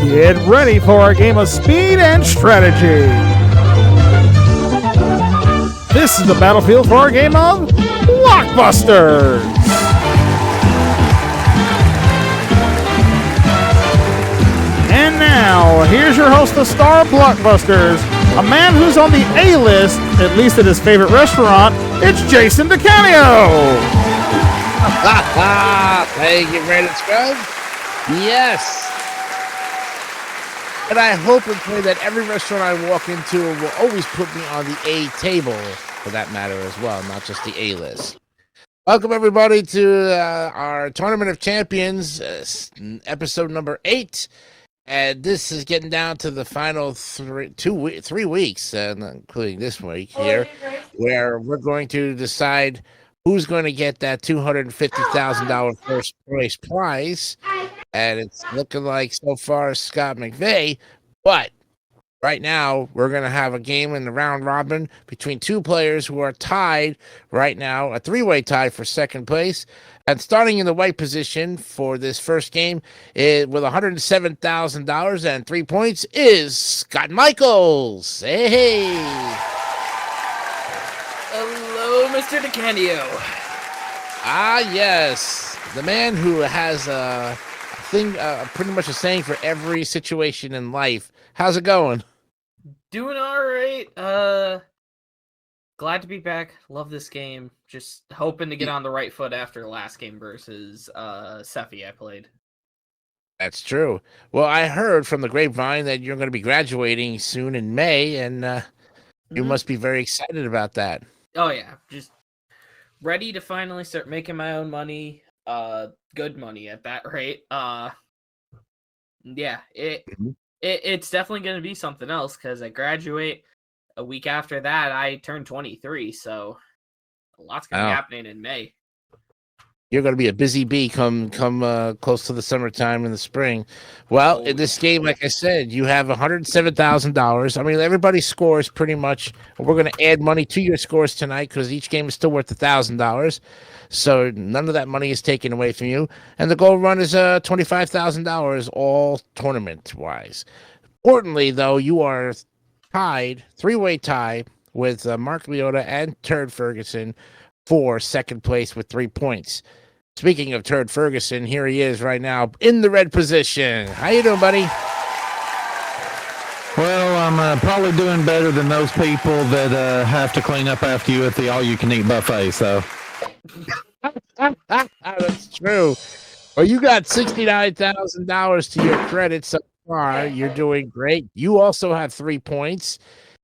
Get ready for a game of speed and strategy. This is the battlefield for our game of Blockbusters. And now, here's your host, the star of Blockbusters, a man who's on the A-list, at least at his favorite restaurant. It's Jason DeCanio. Thank you, Brandon Scruggs. Yes. And I hope and pray that every restaurant I walk into will always put me on the A table, for that matter as well, not just the A list. Welcome, everybody, to our Tournament of Champions, episode number 8. And this is getting down to the final 3 weeks, including this week here, where we're going to decide who's going to get that $250,000 first place prize. And it's looking like so far Scott McVeigh. But right now, we're going to have a game in the round robin between two players who are tied right now, a three-way tie for second place. And starting in the white position for this first game with $107,000 and 3 points is Scott Michaels. Hey. Hello, Mr. DeCanio. Ah, yes. The man who has pretty much a saying for every situation in life. How's it going? Doing all right. Glad to be back. Love this game. Just hoping to get on the right foot after the last game versus Seffi I played. That's true. Well, I heard from the grapevine that you're going to be graduating soon in May, and you must be very excited about that. Oh, yeah. Just ready to finally start making my own money. Good money at that rate. Yeah, it's definitely going to be something else because I graduate a week after that. I turn 23, so a lot's going to be happening in May. You're going to be a busy bee come close to the summertime in the spring. Well, in this game, like I said, you have $107,000. I mean, everybody scores pretty much. We're going to add money to your scores tonight because each game is still worth $1,000. So none of that money is taken away from you. And the goal run is $25,000 all tournament-wise. Importantly, though, you are tied, three-way tie, with Mark Leota and Turd Ferguson for second place with 3 points. Speaking of Turd Ferguson, here he is right now in the red position. How you doing, buddy? Well, I'm probably doing better than those people that have to clean up after you at the all-you-can-eat buffet, so... That's true. Well, you got $69,000 to your credit so far. You're doing great. You also have 3 points,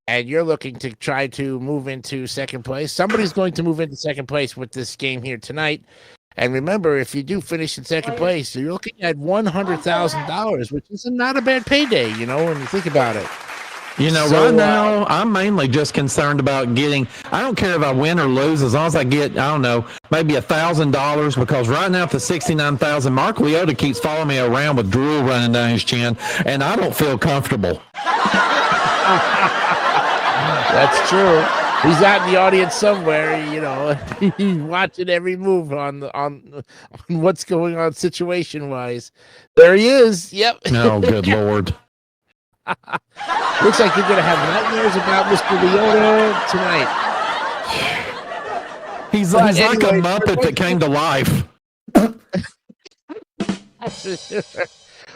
and you're looking to try to move into second place. Somebody's going to move into second place with this game here tonight. And remember, if you do finish in second place, you're looking at $100,000, which is not a bad payday, you know, when you think about it. You know, so, right now, I'm mainly just concerned about getting, I don't care if I win or lose, as long as I get, I don't know, maybe $1,000, because right now at the $69,000, Mark Leota keeps following me around with drool running down his chin, and I don't feel comfortable. That's true. He's out in the audience somewhere, you know, he's watching every move on what's going on situation-wise. There he is. Yep. Oh, good Lord. Looks like you're going to have nightmares about Mr. Leota tonight. He's like a Muppet that came to life.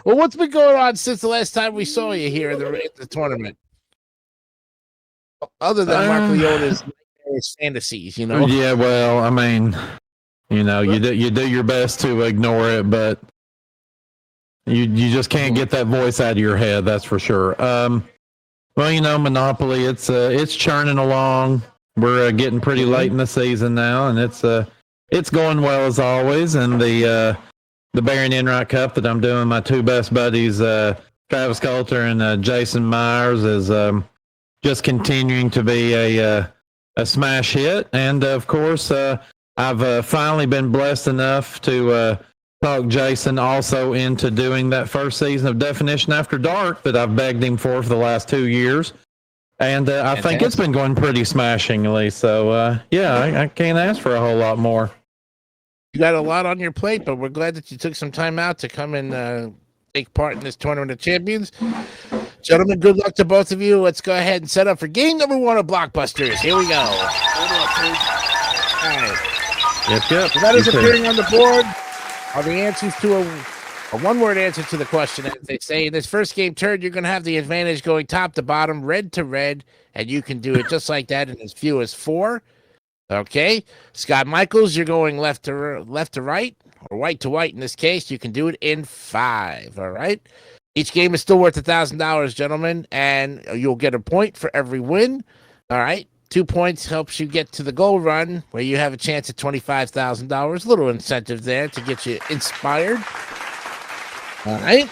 Well, what's been going on since the last time we saw you here in the tournament? Other than Mark Leota's fantasies, you know? Yeah, well, I mean, you know, you do your best to ignore it, but you just can't get that voice out of your head, that's for sure. Well, you know, Monopoly, it's churning along. We're getting pretty late in the season now, and it's going well as always. And the Baron Enright Cup that I'm doing, my two best buddies, Travis Coulter and Jason Myers, is just continuing to be a smash hit. And of course, I've finally been blessed enough to talk Jason also into doing that first season of Definition After Dark that I've begged him for the last 2 years. And I think it's been going pretty smashingly. So, yeah, I can't ask for a whole lot more. You got a lot on your plate, but we're glad that you took some time out to come and take part in this Tournament of Champions. Gentlemen, good luck to both of you. Let's go ahead and set up for game number 1 of Blockbusters. Here we go. All right. Yep. Letters appearing on the board are the answers to a one-word answer to the question. As they say, in this first game turn, you're going to have the advantage going top to bottom, red to red, and you can do it just like that in as few as 4. Okay, Scott Michaels, you're going left to right, or white to white in this case. You can do it in 5. All right. Each game is still worth $1,000, gentlemen, and you'll get a point for every win. All right. 2 points helps you get to the goal run, where you have a chance at $25,000. Little incentive there to get you inspired. All right.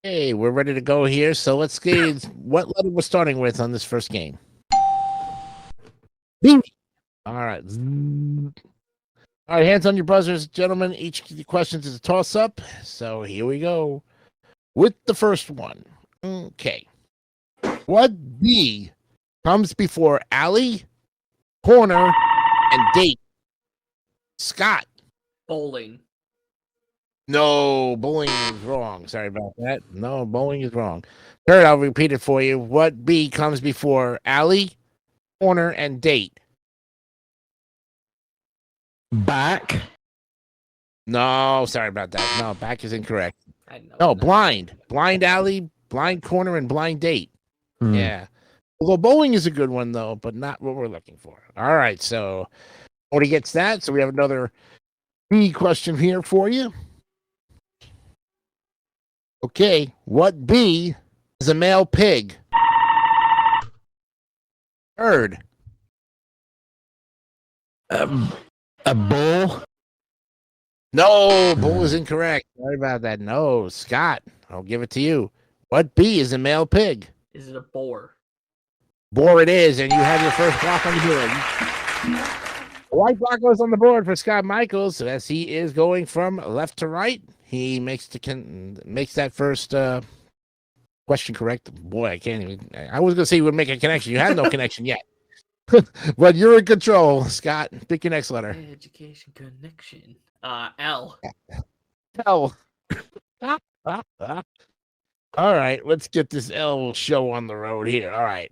Hey, we're ready to go here. So let's see what letter we're starting with on this first game. B. All right. All right, hands on your buzzers, gentlemen. Each of the questions is a toss-up. So here we go with the first one. Okay. What B comes before alley, corner, and date? Scott. Bowling. No, bowling is wrong. Sorry about that. No, bowling is wrong. Third, I'll repeat it for you. What B comes before alley, corner, and date? Back. No, sorry about that. No, back is incorrect. I know No, that. blind. Blind alley, blind corner, and blind date. Hmm. Yeah. Although bowling is a good one, though, but not what we're looking for. All right, so nobody gets that. So we have another B question here for you. Okay, what B is a male pig? Third. A bull. No, bull is incorrect. Sorry about that. No, Scott, I'll give it to you. What B is a male pig? Is it a boar? Boar it is, and you have your first block on the board. The white block goes on the board for Scott Michaels, as he is going from left to right. He makes that first question correct. Boy, I can't even. I was going to say you would make a connection. You had no connection yet. But you're in control, Scott. Pick your next letter. Education connection. L. L. All right, let's get this L show on the road here. All right.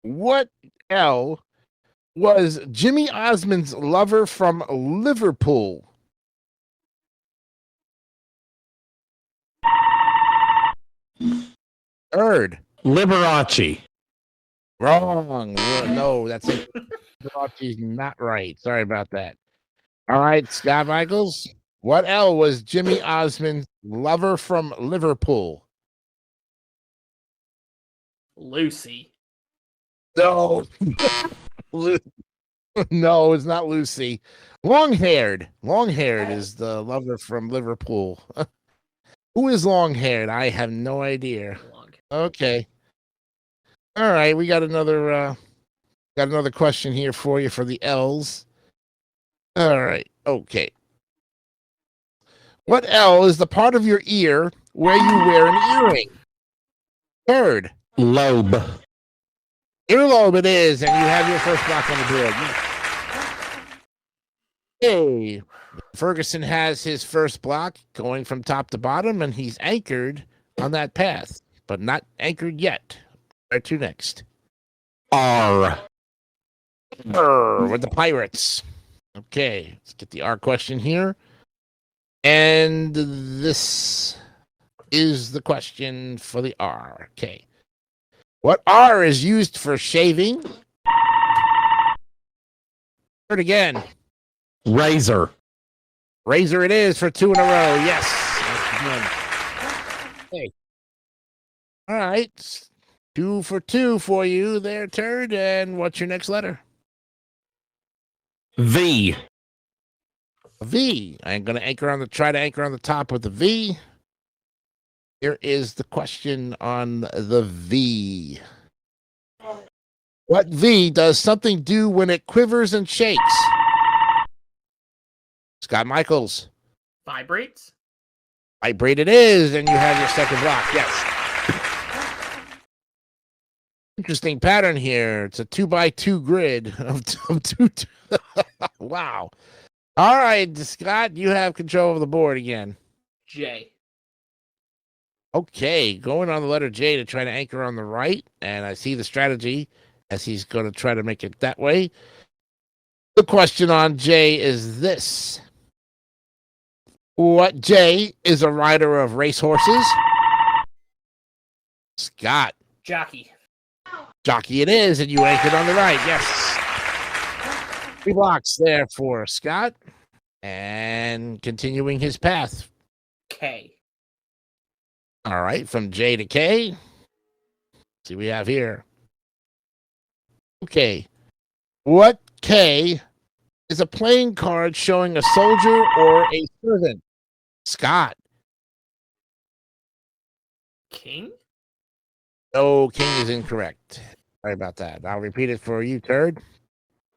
What L was Jimmy Osmond's lover from Liverpool? Third. Liberace. Wrong. No, that's it. Liberace's not right. Sorry about that. All right, Scott Michaels. What L was Jimmy Osmond's lover from Liverpool? Lucy. No. No, it's not Lucy. Long-haired. Long-haired is the lover from Liverpool. Who is long-haired? I have no idea. Okay. All right, we got another question here for you for the L's. All right. Okay. What L is the part of your ear where you wear an earring? Third. Lobe. Earlobe it is, and you have your first block on the board. Hey, Ferguson has his first block going from top to bottom, and he's anchored on that path, but not anchored yet. Where to next? R. With the Pirates. Okay, let's get the R question here. And this is the question for the R. Okay. What R is used for shaving? Third again. Razor. Razor it is for 2 in a row. Yes. Okay. All right. 2 for 2 for you there, Turd. And what's your next letter? V. V. I'm going to try to anchor on the top with the V. Here is the question on the V. What V does something do when it quivers and shakes? Scott Michaels. Vibrates. Vibrate it is, and you have your second block. Yes. Interesting pattern here. It's a 2x2 grid of two. Wow. All right, Scott, you have control of the board again. J. Okay, going on the letter J to try to anchor on the right, and I see the strategy as he's going to try to make it that way. The question on J is this. What J is a rider of racehorses? Scott. Jockey. Jockey it is, and you anchored on the right. Yes. 3 blocks there for Scott. And continuing his path. K. All right, from J to K. See what we have here. Okay. What K is a playing card showing a soldier or a servant? Scott. King? No, King is incorrect. Sorry about that. I'll repeat it for you, Turd.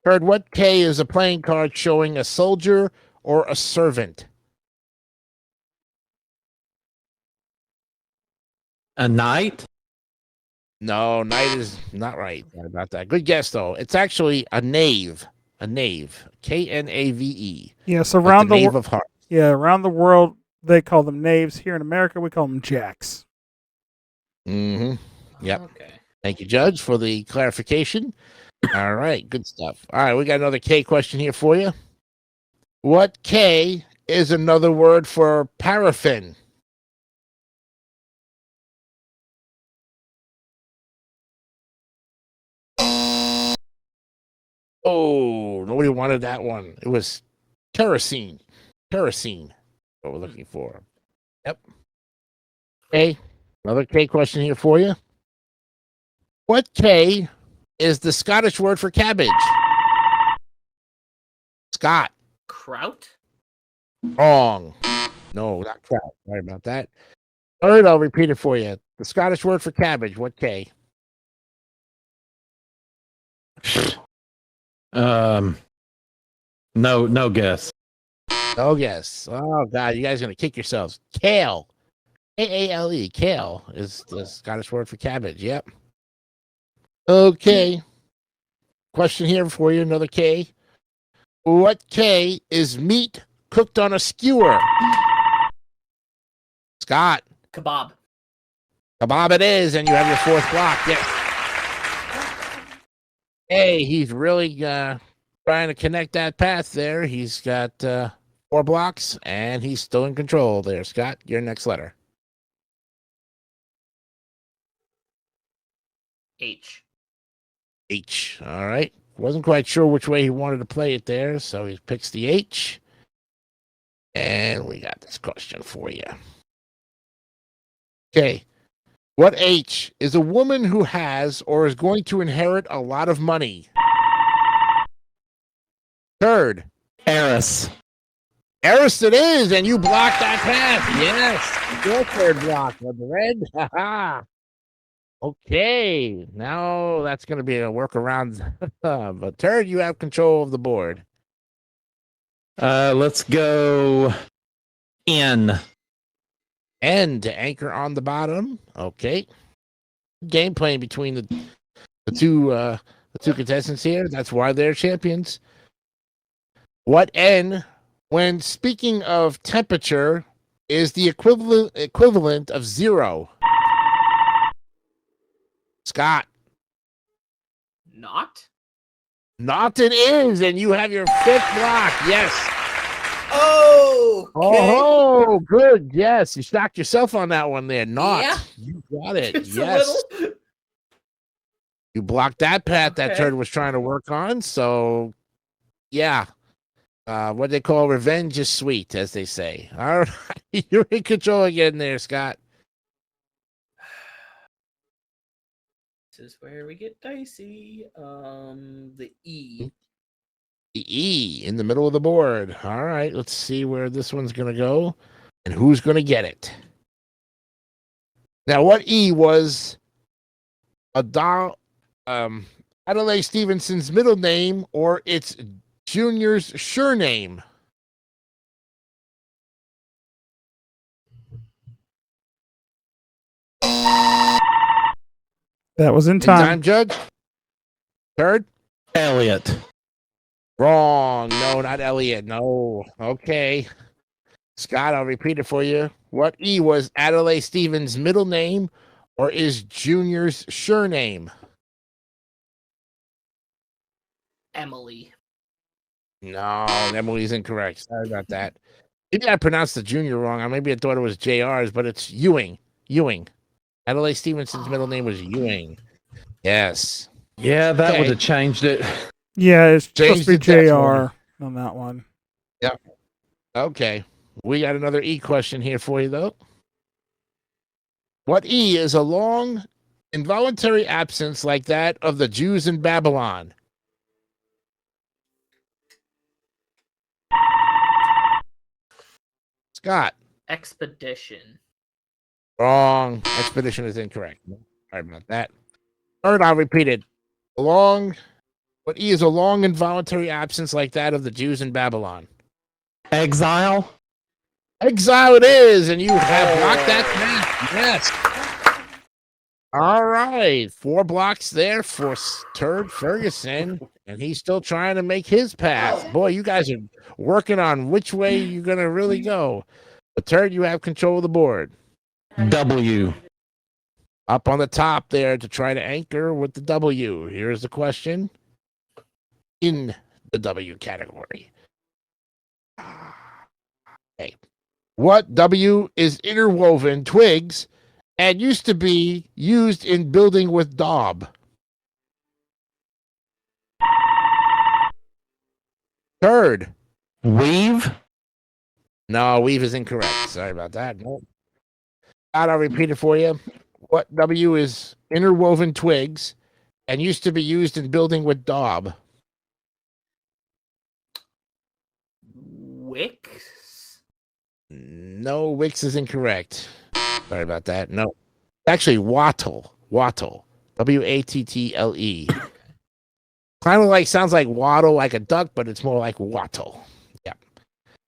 Turd, what K is a playing card showing a soldier or a servant? A knight? No, knight is not right. Sorry about that. Good guess, though. It's actually a knave. A knave. Knave. Yes, Like around the the knave of hearts. around the world they call them knaves. Here in America, we call them jacks. Mm-hmm. Yep. Okay. Thank you, Judge, for the clarification. All right, good stuff. All right, we got another K question here for you. What K is another word for paraffin? Oh, nobody wanted that one. It was kerosene. Kerosene, what we're looking for. Yep. Okay, another K question here for you. What K is the Scottish word for cabbage? Scott. Kraut? Wrong. No, not crap. Sorry about that. All right, I'll repeat it for you. The Scottish word for cabbage, what K? No guess. Oh, yes. Oh, God, you guys are going to kick yourselves. Kale. K-A-L-E. Kale is the Scottish word for cabbage. Yep. Okay. Question here for you, another K. What K is meat cooked on a skewer? Scott. Kebab. Kebab it is, and you have your 4th block. Yes. Hey, he's really trying to connect that path there. He's got 4 blocks, and he's still in control there. Scott, your next letter. H. H. All right. Wasn't quite sure which way he wanted to play it there, so he picks the H. And we got this question for you. Okay. What H is a woman who has or is going to inherit a lot of money? Third. Eris. Eris it is, and you blocked that path. Yes. Your 3rd block with the red. Ha-ha. Okay. Now that's going to be a workaround. But Turd, you have control of the board. Let's go N. N to anchor on the bottom. Okay. Game playing between the two contestants here. That's why they're champions. What N, when speaking of temperature, is the equivalent of 0? Scott. Not? Not it is, and you have your 5th block. Yes. Oh, okay. Oh, good. Yes, you stocked yourself on that one there. Not. Yeah. You got it. It's yes. a little. You blocked that path that Okay. Turd was trying to work on. So, yeah. What they call revenge is sweet, as they say. All right. You're in control again there, Scott. This is where we get dicey. The E. The E in the middle of the board. All right. Let's see where this one's going to go and who's going to get it. Now, what E was Adelaide Stevenson's middle name or its junior's surname? That was in time. Judge? Third? Elliot. Wrong. No, not Elliot. No. Okay. Scott, I'll repeat it for you. What E was Adelaide Stevens' middle name or is Junior's surname? Emily. No, Emily's incorrect. Sorry about that. Maybe I pronounced the Junior wrong. Maybe I thought it was JR's, but it's Ewing. Ewing. Adelaide Stevenson's middle name was Ewing. Yes. Yeah, that Okay. would have changed it. Yeah, it's Changed supposed to it be definitely. JR on that one. Okay. We got another E question here for you, though. What E is a long, involuntary absence like that of the Jews in Babylon? Scott. Expedition. Wrong. Expedition is incorrect. Sorry about that. Third, I'll repeat it. What E is a long, involuntary absence like that of the Jews in Babylon? Exile? Exile it is, and you have blocked that math. Yes. All right. 4 blocks there for Turd Ferguson, and he's still trying to make his path. Boy, you guys are working on which way you're going to really go. But Turd, you have control of the board. W. Up on the top there to try to anchor with the W. Here's the question in the W category. Okay. What W is interwoven twigs and used to be used in building with daub? Third. Weave? No, weave is incorrect. Sorry about that. Nope. I'll repeat it for you. What W is interwoven twigs and used to be used in building with daub? Wicks. No, Wicks is incorrect. Sorry about that. No. Actually, wattle. Wattle. W-A-T-T-L-E. Kind of like, sounds like waddle like a duck, but it's more like wattle. Yeah.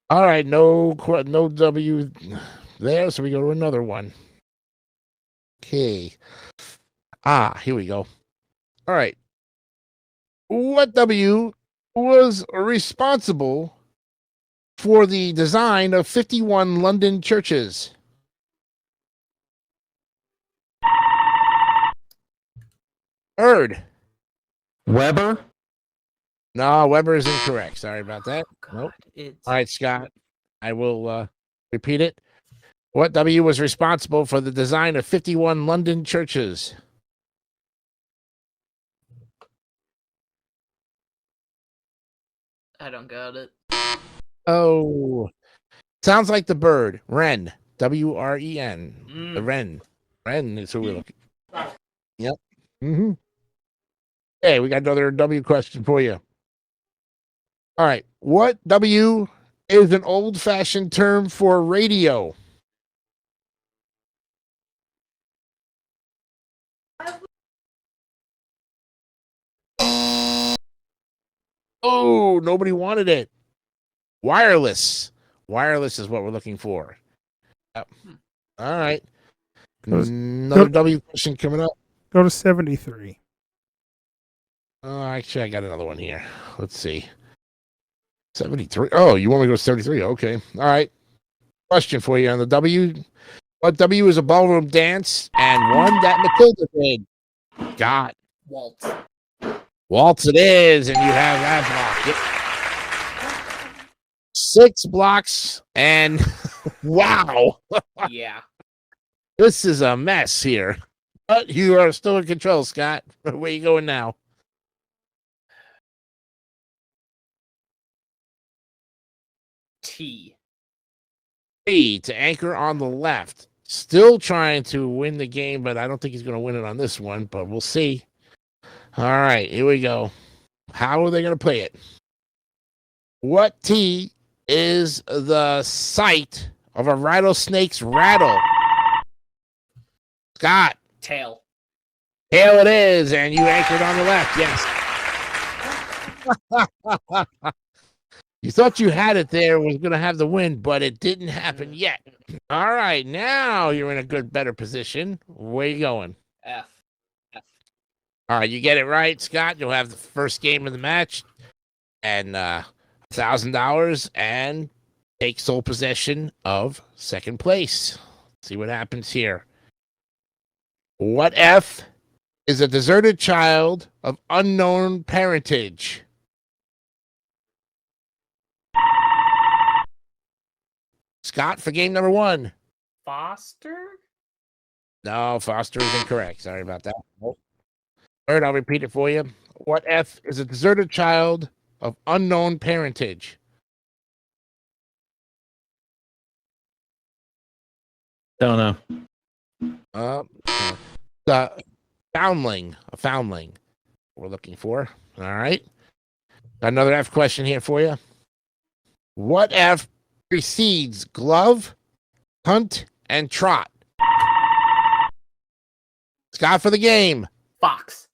All right, no W there, so we go to another one. Okay. Here we go. All right. What W was responsible for the design of 51 London churches? Third. Weber? No, Weber is incorrect. Sorry about that. Oh, God, Nope. It's All right, Scott. I will repeat it. What W was responsible for the design of 51 London churches? I don't got it. Oh, sounds like the bird. Wren. W-R-E-N. The wren. Wren is who we're looking. Yep. Mm-hmm. Hey, we got another W question for you. All right. What W is an old-fashioned term for radio? Oh, nobody wanted it. Wireless. Wireless is what we're looking for. Yep. All right. Another W question coming up. Go to 73. Actually, I got another one here. Let's see. 73. Oh, you want me to go 73? Okay. All right. Question for you on the W. What W is a ballroom dance and one that Matilda did? Got. Waltz. Waltz it is, and you have that block. Yep. 6 blocks, and wow. Yeah. This is a mess here. But you are still in control, Scott. Where you going now? T. T to anchor on the left. Still trying to win the game, but I don't think he's going to win it on this one, but we'll see. All right, here we go. How are they going to play it? What T is the site of a rattlesnake's rattle? Scott. Tail. Tail it is, and you anchored on the left. Yes. You thought you had it there, was going to have the win, but it didn't happen yet. All right, now you're in a better position. Where you going? F. All right, you get it right, Scott. You'll have the first game of the match and $1,000 and take sole possession of second place. Let's see what happens here. What F is a deserted child of unknown parentage? Scott for game number 1. Foster? No, Foster is incorrect. Sorry about that. Nope. Third, I'll repeat it for you. What F is a deserted child of unknown parentage? Don't know. The foundling. A foundling. We're looking for. All right. Got another F question here for you. What F precedes glove, hunt, and trot? Scott for the game. Fox.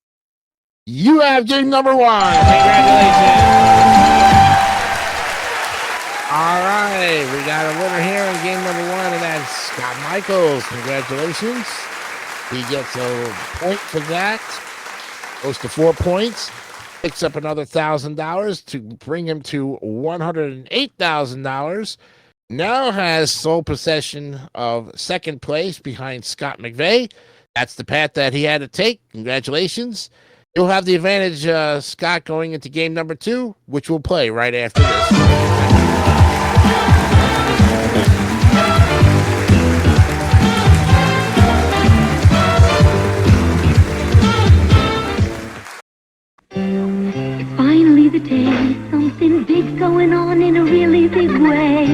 You have game number 1. Congratulations. All right. We got a winner here in game number 1, and that's Scott Michaels. Congratulations. He gets a point for that. Goes to 4 points. Picks up another $1,000 to bring him to $108,000. Now has sole possession of second place behind Scott McVeigh. That's the path that he had to take. Congratulations. You'll have the advantage, Scott, going into game number 2, which we'll play right after this. It's finally the day. Something big's going on in a really big way.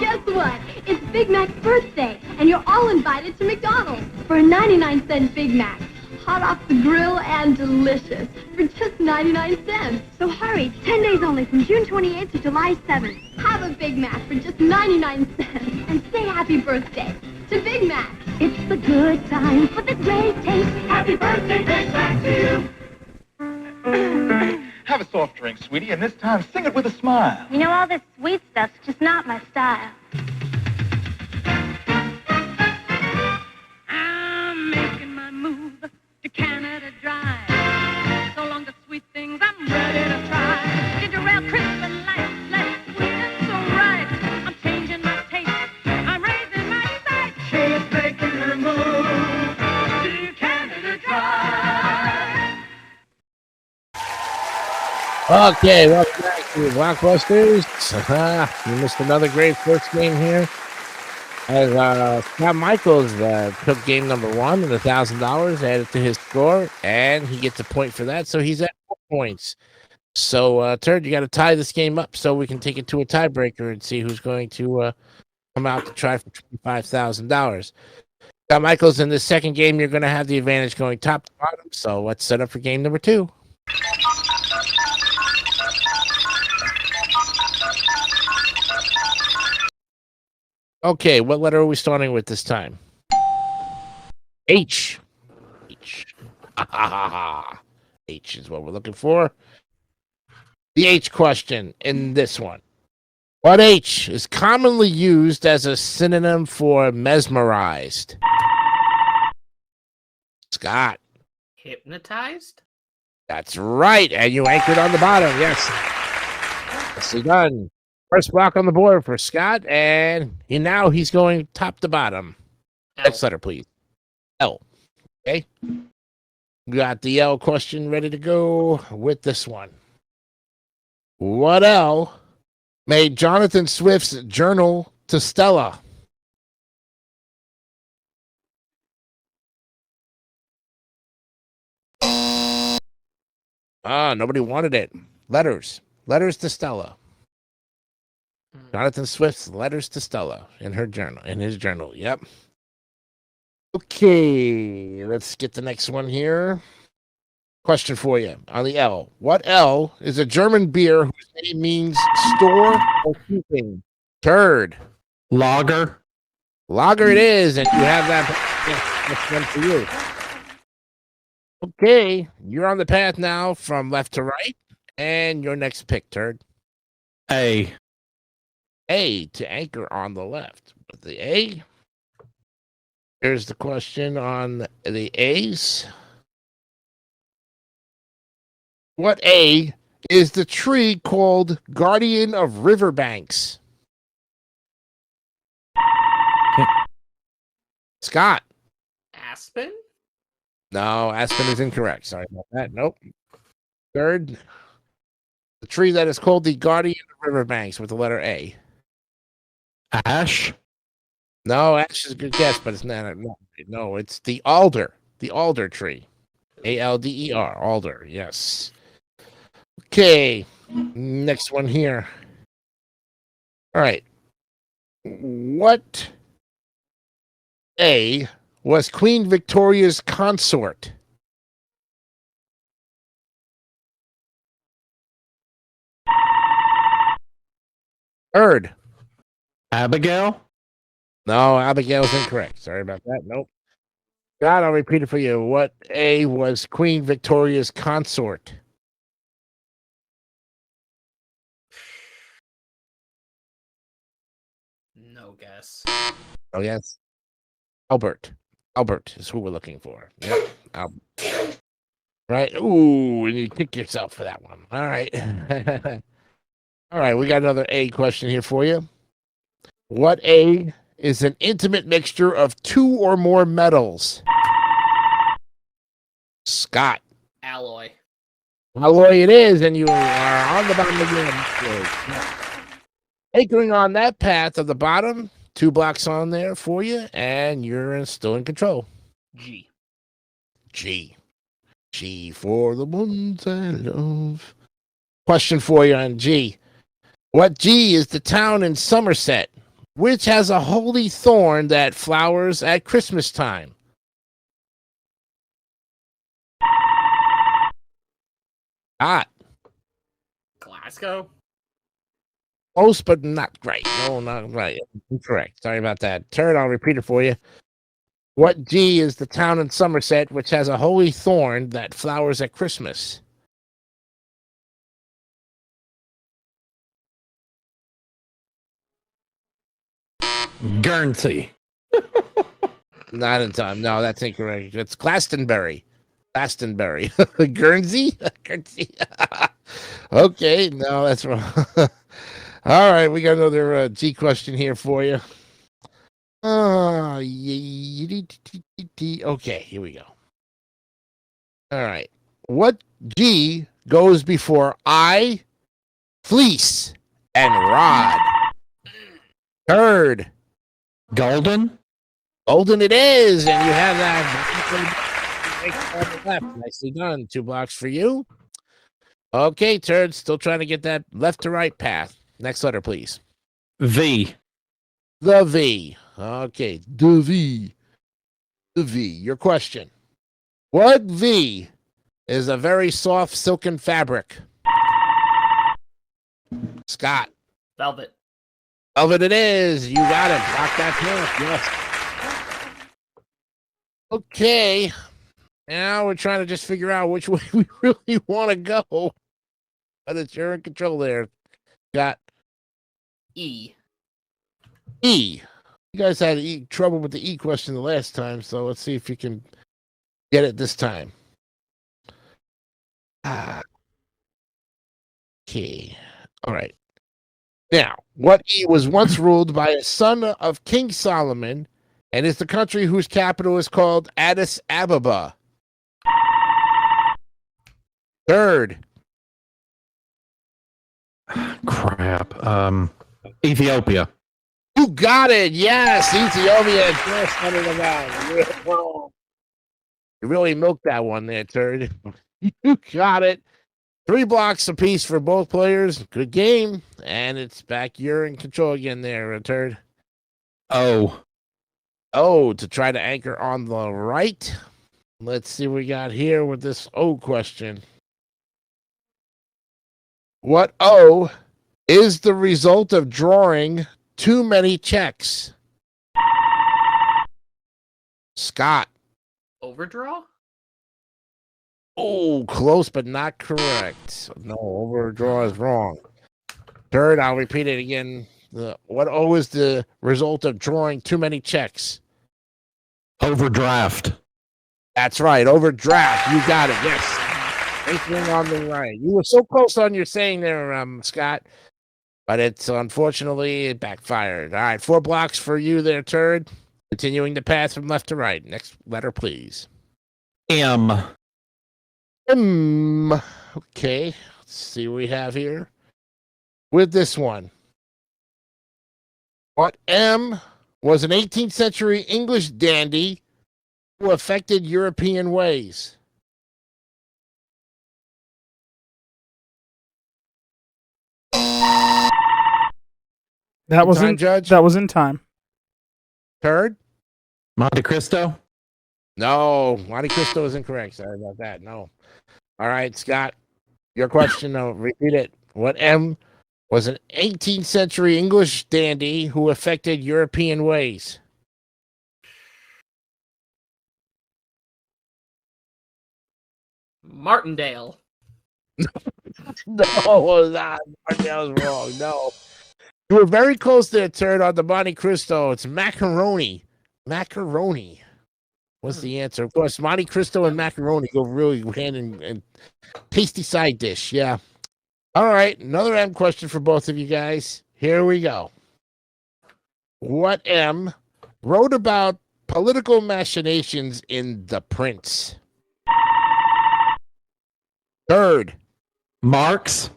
Guess what? It's Big Mac's birthday, and you're all invited to McDonald's for a 99-cent Big Mac. Hot off the grill and delicious for just 99 cents. So hurry, 10 days only from June 28th to July 7th. Have a Big Mac for just 99 cents and say happy birthday to Big Mac. It's the good time for the great taste. Happy birthday, Big Mac to you. Have a soft drink, sweetie, and this time sing it with a smile. You know, all this sweet stuff's just not my style. I'm making my move to Canada Dry. So long the sweet things I'm ready to try. Ginger ale, crisp and light, less sweet and so right. I'm changing my taste, I'm raising my sight. She's making her move to Canada Dry. Okay, welcome back to Blockbusters. You missed another great first game here. As Scott Michaels took game number 1 and $1,000 added to his score, and he gets a point for that, so he's at 4 points. So, Turd, you got to tie this game up so we can take it to a tiebreaker and see who's going to come out to try for $25,000. Scott Michaels, in this second game, you're going to have the advantage going top to bottom, so let's set up for game number 2. Okay, what letter are we starting with this time? H. H. H is what we're looking for. The H question in this one. What H is commonly used as a synonym for mesmerized? Scott. Hypnotized? That's right, and you anchored on the bottom. Yes. Nicely done. First block on the board for Scott, and he's going top to bottom. Next letter, please. L. Okay. Got the L question ready to go with this one. What L made Jonathan Swift's journal to Stella? Nobody wanted it. Letters. Letters to Stella. Jonathan Swift's letters to Stella in his journal. Yep. Okay, let's get the next one here. Question for you on the L. What L is a German beer whose name means store or keeping? Turd. Lager. Lager it is, and you have that. Yes, that's one for you. Okay, you're on the path now from left to right, and your next pick, Turd. A. A to anchor on the left. With the A. Here's the question on the A's. What A is the tree called Guardian of Riverbanks? Scott. Aspen? No, aspen is incorrect. Sorry about that. Nope. Third, the tree that is called the guardian of riverbanks with the letter A. Ash. No, ash is a good guess, but it's not. No, it's the alder. The alder tree. ALDER. Alder. Yes. Okay. Next one here. All right. What A was Queen Victoria's consort? Third. Abigail. No, Abigail's incorrect. Sorry about that. Nope. God, I'll repeat it for you. What A was Queen Victoria's consort? No guess. Oh, yes. Albert. Albert is who we're looking for. Yep. Albert. Right. Ooh, and you kick yourself for that one. All right. All right. We got another A question here for you. What A is an intimate mixture of two or more metals? Scott. Alloy. Alloy it is, and you are on the bottom again. Anchoring on that path of the bottom, 2 blocks on there for you, and you're still in control. G. G. G for the ones I love. Question for you on G. What G is the town in Somerset, which has a holy thorn that flowers at Christmas time? Hot. Glasgow. Close, but not great. No, not right. Incorrect. Sorry about that. Turd, I'll repeat it for you. What G is the town in Somerset which has a holy thorn that flowers at Christmas? Guernsey. Not in time. No, that's incorrect. It's Glastonbury. Glastonbury. Guernsey? Guernsey. Okay, no, that's wrong. All right, we got another G question here for you. Okay, here we go. All right. What G goes before I, fleece, and rod? Third. Golden. Golden it is, and you have that left. Nicely done. 2 blocks for you. Okay, Turd, still trying to get that left to right path. Next letter, please. V. The V. Okay, the V. The V. Your question. What V is a very soft silken fabric? Scott. Velvet. Velvet it is. You got it. Block that path. Yes. Okay. Now we're trying to just figure out which way we really want to go. But it's you're in control there. Got E. E. You guys had trouble with the E question the last time, so let's see if you can get it this time. Okay. All right. Now, what E was once ruled by a son of King Solomon and is the country whose capital is called Addis Ababa? Third. Crap. Ethiopia. You got it. Yes, Ethiopia. You really milked that one there, Turd. You got it. 3 blocks apiece for both players. Good game. And it's back. You're in control again there, Turd. O. O to try to anchor on the right. Let's see what we got here with this O question. What O is the result of drawing too many checks? Scott. Overdraw? Oh, close, but not correct. No, overdraw is wrong. Third, I'll repeat it again. What O is the result of drawing too many checks? Overdraft. That's right, overdraft. You got it, yes. Anything on the right. You were so close on your saying there, Scott. But it's unfortunately it backfired. All right, 4 blocks for you there, Turd. Continuing the path from left to right. Next letter, please. M. Okay. Let's see what we have here. With this one. What M was an 18th century English dandy who affected European ways? That was in Judge? That was in time. Third? Monte Cristo. No, Monte Cristo is incorrect. Sorry about that. No. All right, Scott. Your question. No, repeat it. What M was an 18th century English dandy who affected European ways? Martindale. No, that was wrong. No. You were very close there, Turd, on the Monte Cristo. It's macaroni. Macaroni was the answer. Of course, Monte Cristo and macaroni go really hand in tasty side dish. Yeah. All right. Another M question for both of you guys. Here we go. What M wrote about political machinations in The Prince? Third. Marx.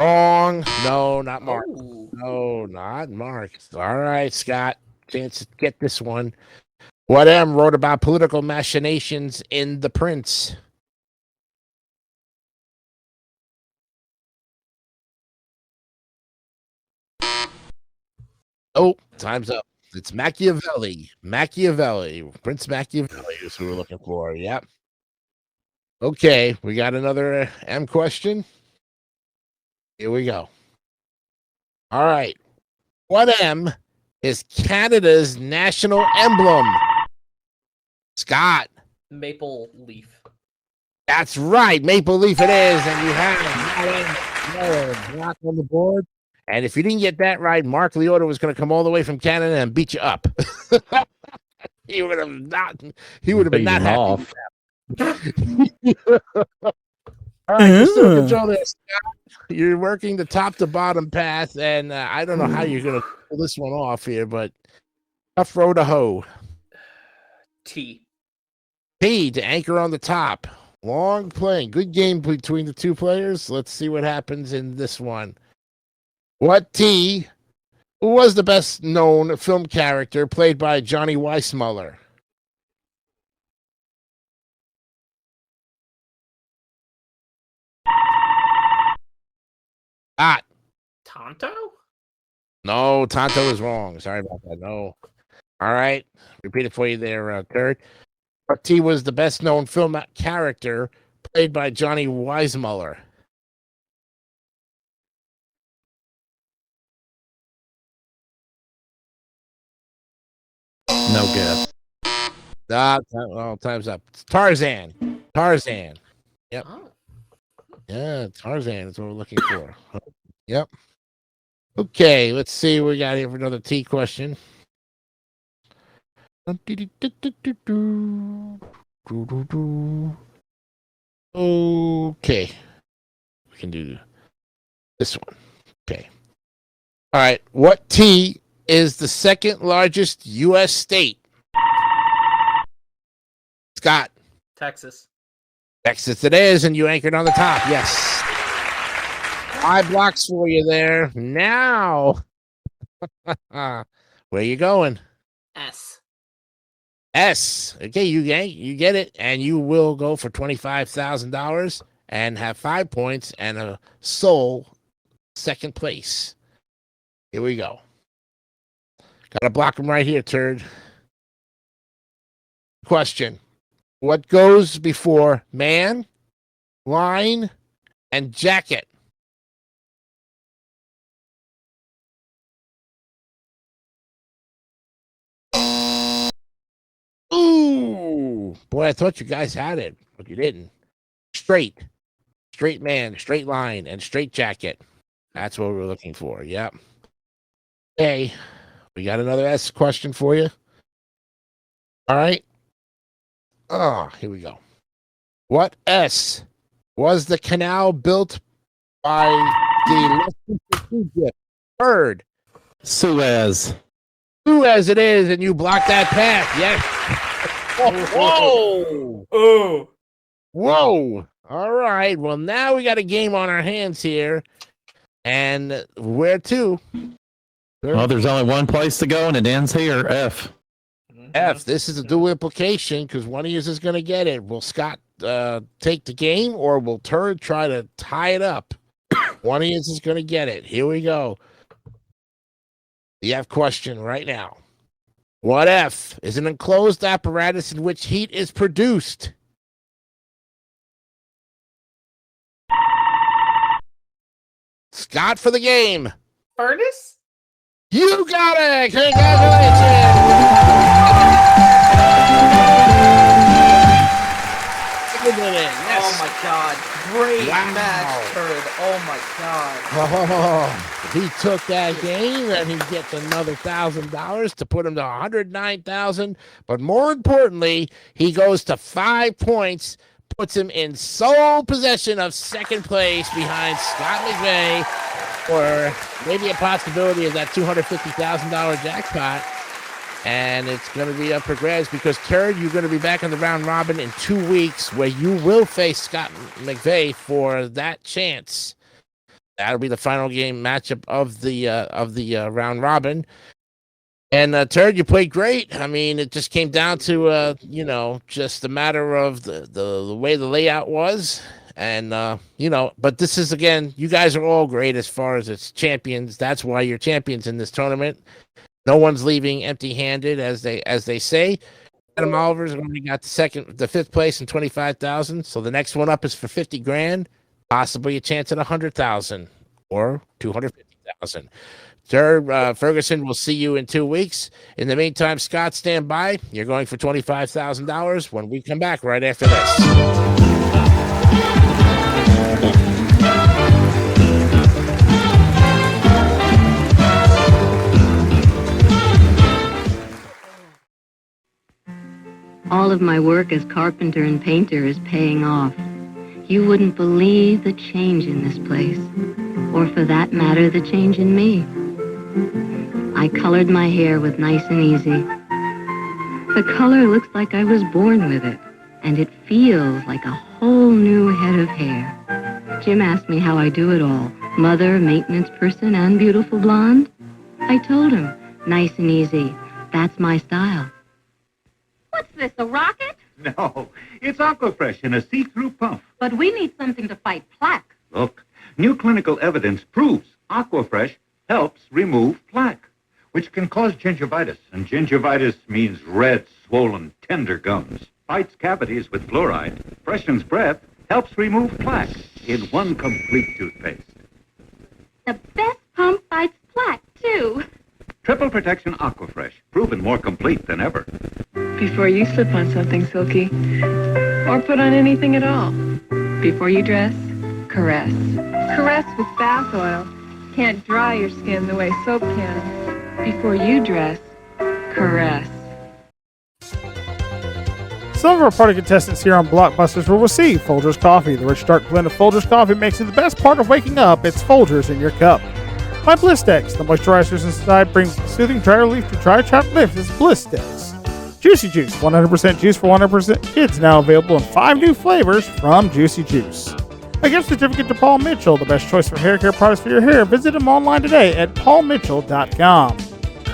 Wrong. No, not Mark. Ooh. No, not Mark. All right, Scott. Chance to get this one. What M wrote about political machinations in The Prince? Oh, time's up. It's Machiavelli. Machiavelli. Prince Machiavelli is who we're looking for. Yep. Okay, we got another M question. Here we go. All right. What M is Canada's national emblem? Scott. Maple leaf. That's right. Maple leaf it is. And you have block on the board. And if you didn't get that right, Mark Leota was going to come all the way from Canada and beat you up. He would have been not happy. Off. All right, you're still in control there, Scott. You're working the top to bottom path, and I don't know how you're going to pull this one off here, but tough row to hoe. T. P to anchor on the top. Long playing. Good game between the two players. Let's see what happens in this one. What T was the best known film character played by Johnny Weissmuller? Tonto? No, Tonto is wrong. Sorry about that. No. All right. Repeat it for you there, Kurt. What T was the best known film character played by Johnny Weissmuller? No guess. Time's up. It's Tarzan. Tarzan. Yep. Oh. Yeah, Tarzan is what we're looking for. Yep. Okay, let's see what we got here for another T question. Okay. We can do this one. Okay. All right. What T is the second largest U.S. state? Scott. Texas. Texas it is, and you anchored on the top. Yes. 5 blocks for you there. Now, where you going? S. S. Okay, you get it, and you will go for $25,000 and have 5 points and a sole second place. Here we go. Gotta block them right here, Turd. Question. What goes before man, line, and jacket? Ooh, boy, I thought you guys had it, but you didn't. Straight man, straight line, and straight jacket. That's what we're looking for. Yep. Okay, we got another S question for you. All right. Oh, here we go. What S was the canal built by the Egypt? Bird. Suez. 2 as it is, and you block that path. Yes. Whoa. Oh. Whoa. All right. Well, now we got a game on our hands here. And where to? Well, there's only one place to go, and it ends here. F. F. This is a dual implication because one of you is going to get it. Will Scott take the game, or will Turd try to tie it up? One of you is going to get it. Here we go. The F question right now. What F is an enclosed apparatus in which heat is produced? Scott for the game. Furnace? You got it! Congratulations! Yes. Oh my god. Great Wow. match, Turd. Oh my god. Oh, he took that game and he gets another $1,000 to put him to $109,000. But more importantly, he goes to 5 points, puts him in sole possession of second place behind Scott McVeigh, or maybe a possibility of that $250,000 jackpot. And it's going to be up for grabs because, Turd, you're going to be back in the round robin in 2 weeks where you will face Scott McVeigh for that chance. That'll be the final game matchup of the round robin. And, Turd, you played great. I mean, it just came down to, just a matter of the way the layout was. And, but this is, again, you guys are all great as far as it's champions. That's why you're champions in this tournament. No one's leaving empty-handed, as they say. Adam Oliver's only got the fifth place and 25,000. So the next one up is for 50 grand, possibly a chance at 100,000 or 250,000. Sir, Ferguson will see you in 2 weeks. In the meantime, Scott, stand by. You're going for $25,000 when we come back right after this. All of my work as carpenter and painter is paying off. You wouldn't believe the change in this place, or for that matter, the change in me. I colored my hair with Nice and Easy. The color looks like I was born with it, and it feels like a whole new head of hair. Jim asked me how I do it all, mother, maintenance person, and beautiful blonde. I told him, Nice and Easy, that's my style. What's this, a rocket? No, it's Aquafresh in a see-through puff. But we need something to fight plaque. Look, new clinical evidence proves Aquafresh helps remove plaque, which can cause gingivitis. And gingivitis means red, swollen, tender gums. Fights cavities with fluoride, freshens breath, helps remove plaque in one complete toothpaste. The best pump fights plaque, too. Triple Protection Aquafresh, proven more complete than ever. Before you slip on something silky, or put on anything at all. Before you dress, caress. Caress with bath oil. Can't dry your skin the way soap can. Before you dress, caress. Some of our party contestants here on Blockbusters will receive Folgers Coffee. The rich dark blend of Folgers Coffee makes it the best part of waking up. It's Folgers in your cup. My Blistex, the moisturizers inside brings soothing dry relief to dry chapped lips. It's Blistex. Juicy Juice, 100% juice for 100% kids, now available in 5 new flavors from Juicy Juice. A gift certificate to Paul Mitchell, the best choice for hair care products for your hair. Visit him online today at paulmitchell.com.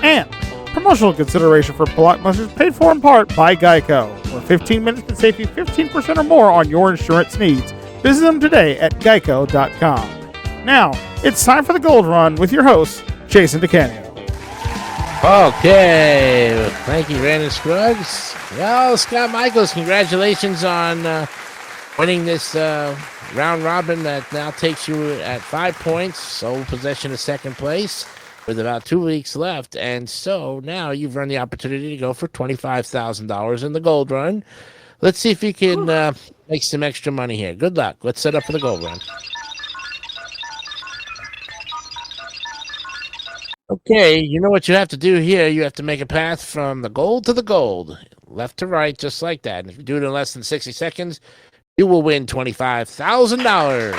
And promotional consideration for Blockbusters paid for in part by Geico, where 15 minutes can save you 15% or more on your insurance needs. Visit them today at geico.com. Now, it's time for the Gold Run with your host, Jason DeCanio. Okay, thank you, Brandon Scruggs. Well, Scott Michaels, congratulations on winning this round robin that now takes you at 5 points, sole possession of second place with about 2 weeks left. And so now you've run the opportunity to go for $25,000 in the Gold Run. Let's see if you can make some extra money here. Good luck. Let's set up for the Gold Run. Okay, you know what you have to do here. You have to make a path from the gold to the gold, left to right, just like that. And if you do it in less than 60 seconds, you will win $25,000.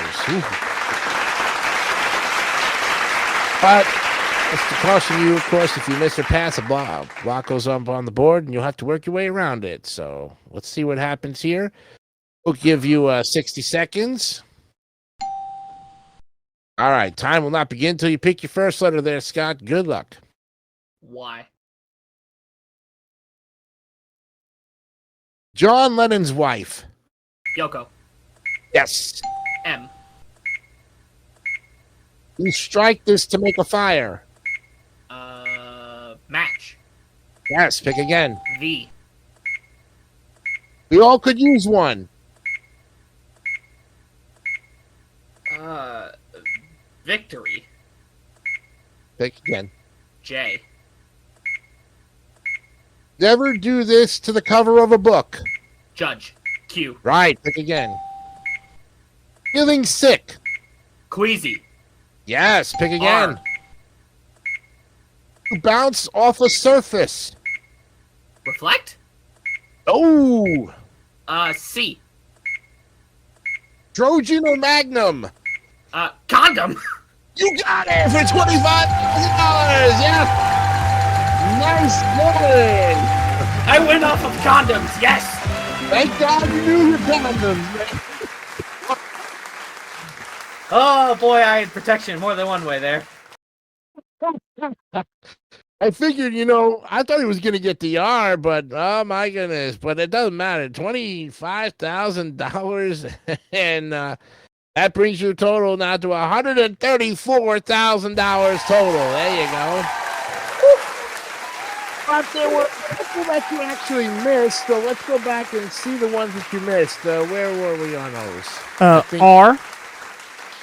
But Just to caution you, of course, if you miss or pass, a block goes up on the board, and you'll have to work your way around it. So let's see what happens here. We'll give you 60 seconds. All right, time will not begin until you pick your first letter there, Scott. Good luck. Y. John Lennon's wife. Yoko. Yes. M. You strike this to make a fire. Match. Yes, pick again. V. We all could use one. Victory. Pick again. J. Never do this to the cover of a book. Judge. Q. Right, pick again. Feeling sick. Queasy. Yes, pick again. R. You bounce off a surface. Reflect. Oh. C. Trojan or Magnum? Condom. You got it for $25. Yeah. Nice going. I went off of condoms. Yes. Thank God you knew your condoms. Oh boy, I had protection more than one way there. I figured, I thought he was going to get the R, but oh my goodness. But it doesn't matter. $25,000. And that brings your total now to $134,000 total. There you go. But there were a couple that you actually missed. So let's go back and see the ones that you missed. Where were we on those? R.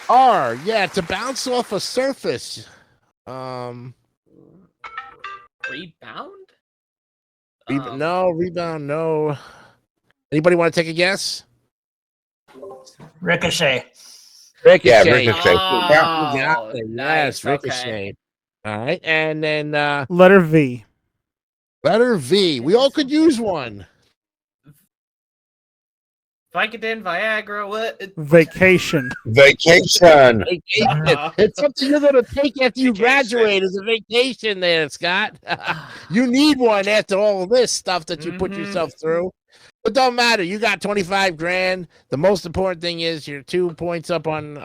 R. Yeah, to bounce off a surface. Rebound? No, rebound, no. Anybody want to take a guess? Ricochet. Ricochet. Yeah, Ricochet. Oh, yes, nice. Ricochet. All right, and then Letter V. letter V. We all could use one. Vicodin, Viagra, what? Vacation. Vacation. It's something you're going to take after you graduate as a vacation there, Scott. You need one after all this stuff that you put yourself through. But don't matter. You got 25 grand. The most important thing is you're 2 points up on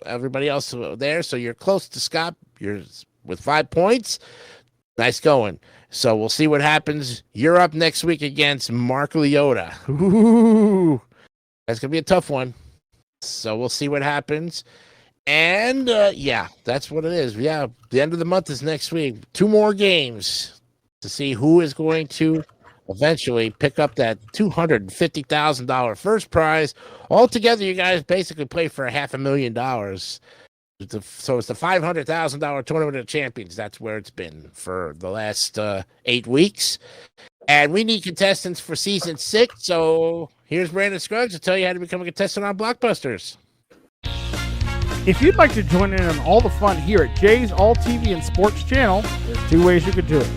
everybody else there. So you're close to Scott. You're with 5 points. Nice going. So we'll see what happens. You're up next week against Mark Leota. Ooh, that's going to be a tough one. So we'll see what happens. And, yeah, that's what it is. Yeah, the end of the month is next week. 2 more games to see who is going to eventually pick up that $250,000 first prize. Altogether, you guys basically play for $500,000. So it's the $500,000 Tournament of Champions. That's where it's been for the last 8 weeks. And we need contestants for season 6. So here's Brandon Scruggs to tell you how to become a contestant on Blockbusters. If you'd like to join in on all the fun here at Jay's All TV and Sports channel, there's 2 ways you could do it.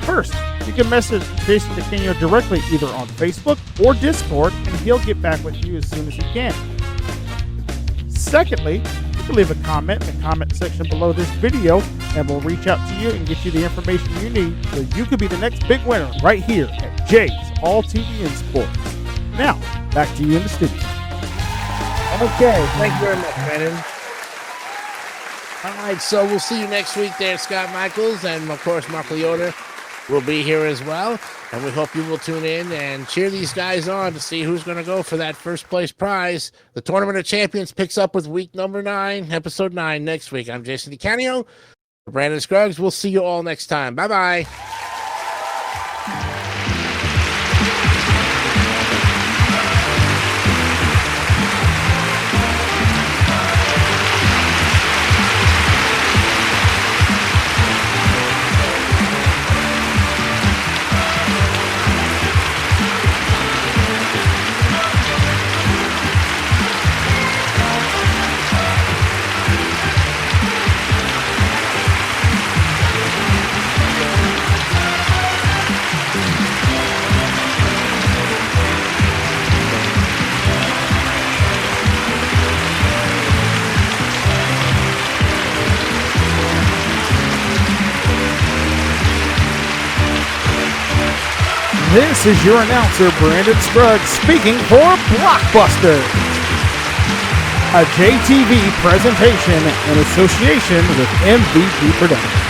First, you can message Jason DeCanio directly either on Facebook or Discord, and he'll get back with you as soon as he can. Secondly, you can leave a comment in the comment section below this video, and we'll reach out to you and get you the information you need so you could be the next big winner right here at Jay's All TV and Sports. Now, back to you in the studio. Okay, thank you very much, Brandon. All right, so we'll see you next week there, Scott Michaels, and of course, Mark Leota will be here as well. And we hope you will tune in and cheer these guys on to see who's going to go for that first place prize. The Tournament of Champions picks up with week number 9, episode 9 next week. I'm Jason DeCanio. Brandon Scruggs. We'll see you all next time. Bye-bye. This is your announcer, Brandon Scruggs, speaking for Blockbusters, a JTV presentation in association with MVP Productions.